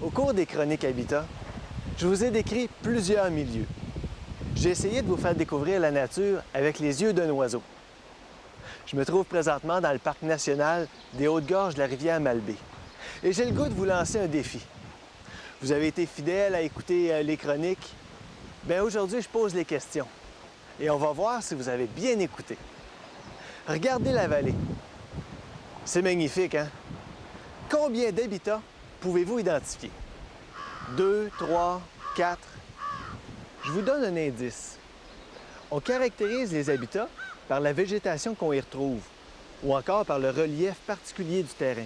Au cours des Chroniques Habitat, je vous ai décrit plusieurs milieux. J'ai essayé de vous faire découvrir la nature avec les yeux d'un oiseau. Je me trouve présentement dans le parc national des Hautes-Gorges de la rivière Malbaie. Et j'ai le goût de vous lancer un défi. Vous avez été fidèles à écouter les chroniques. Bien, aujourd'hui, je pose les questions. Et on va voir si vous avez bien écouté. Regardez la vallée. C'est magnifique, hein? Combien d'habitats pouvez-vous identifier? 2, 3, 4? Je vous donne un indice. On caractérise les habitats par la végétation qu'on y retrouve ou encore par le relief particulier du terrain.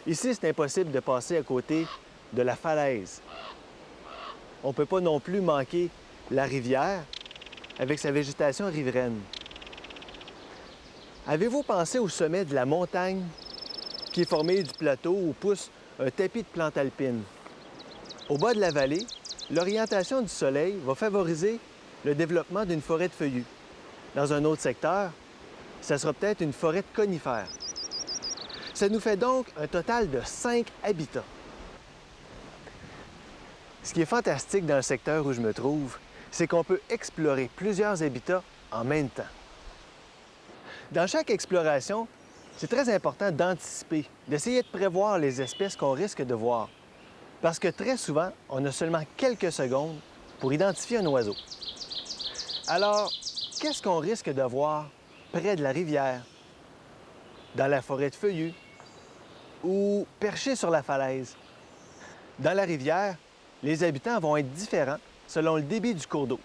Ici, c'est impossible de passer à côté de la falaise. On ne peut pas non plus manquer la rivière avec sa végétation riveraine. Avez-vous pensé au sommet de la montagne qui est formé du plateau où pousse un tapis de plantes alpines? Au bas de la vallée, l'orientation du soleil va favoriser le développement d'une forêt de feuillus. Dans un autre secteur, ça sera peut-être une forêt de conifères. Ça nous fait donc un total de 5 habitats. Ce qui est fantastique dans le secteur où je me trouve, c'est qu'on peut explorer plusieurs habitats en même temps. Dans chaque exploration, c'est très important d'anticiper, d'essayer de prévoir les espèces qu'on risque de voir. Parce que très souvent, on a seulement quelques secondes pour identifier un oiseau. Alors, qu'est-ce qu'on risque de voir près de la rivière, dans la forêt de feuillus ou perché sur la falaise? Dans la rivière, les habitants vont être différents selon le débit du cours d'eau.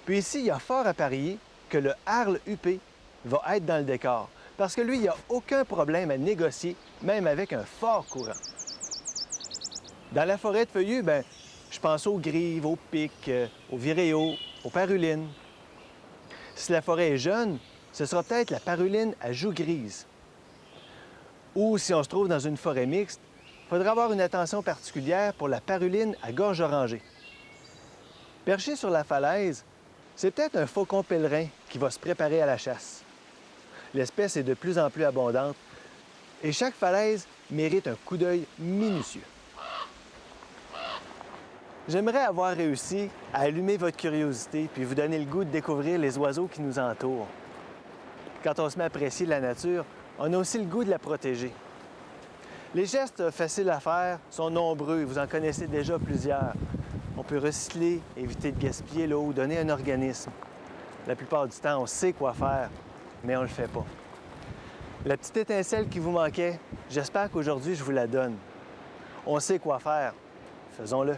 Puis ici, il y a fort à parier que le harle huppé va être dans le décor, parce que lui, il n'y a aucun problème à négocier, même avec un fort courant. Dans la forêt de feuillus, je pense aux grives, aux pics, aux viréos, aux parulines. Si la forêt est jeune, ce sera peut-être la paruline à joues grises. Ou si on se trouve dans une forêt mixte, il faudra avoir une attention particulière pour la paruline à gorge orangée. Perché sur la falaise, c'est peut-être un faucon pèlerin qui va se préparer à la chasse. L'espèce est de plus en plus abondante et chaque falaise mérite un coup d'œil minutieux. J'aimerais avoir réussi à allumer votre curiosité puis vous donner le goût de découvrir les oiseaux qui nous entourent. Quand on se met à apprécier la nature, on a aussi le goût de la protéger. Les gestes faciles à faire sont nombreux, vous en connaissez déjà plusieurs. On peut recycler, éviter de gaspiller l'eau, donner un organisme. La plupart du temps, on sait quoi faire, mais on ne le fait pas. La petite étincelle qui vous manquait, j'espère qu'aujourd'hui, je vous la donne. On sait quoi faire. Faisons-le.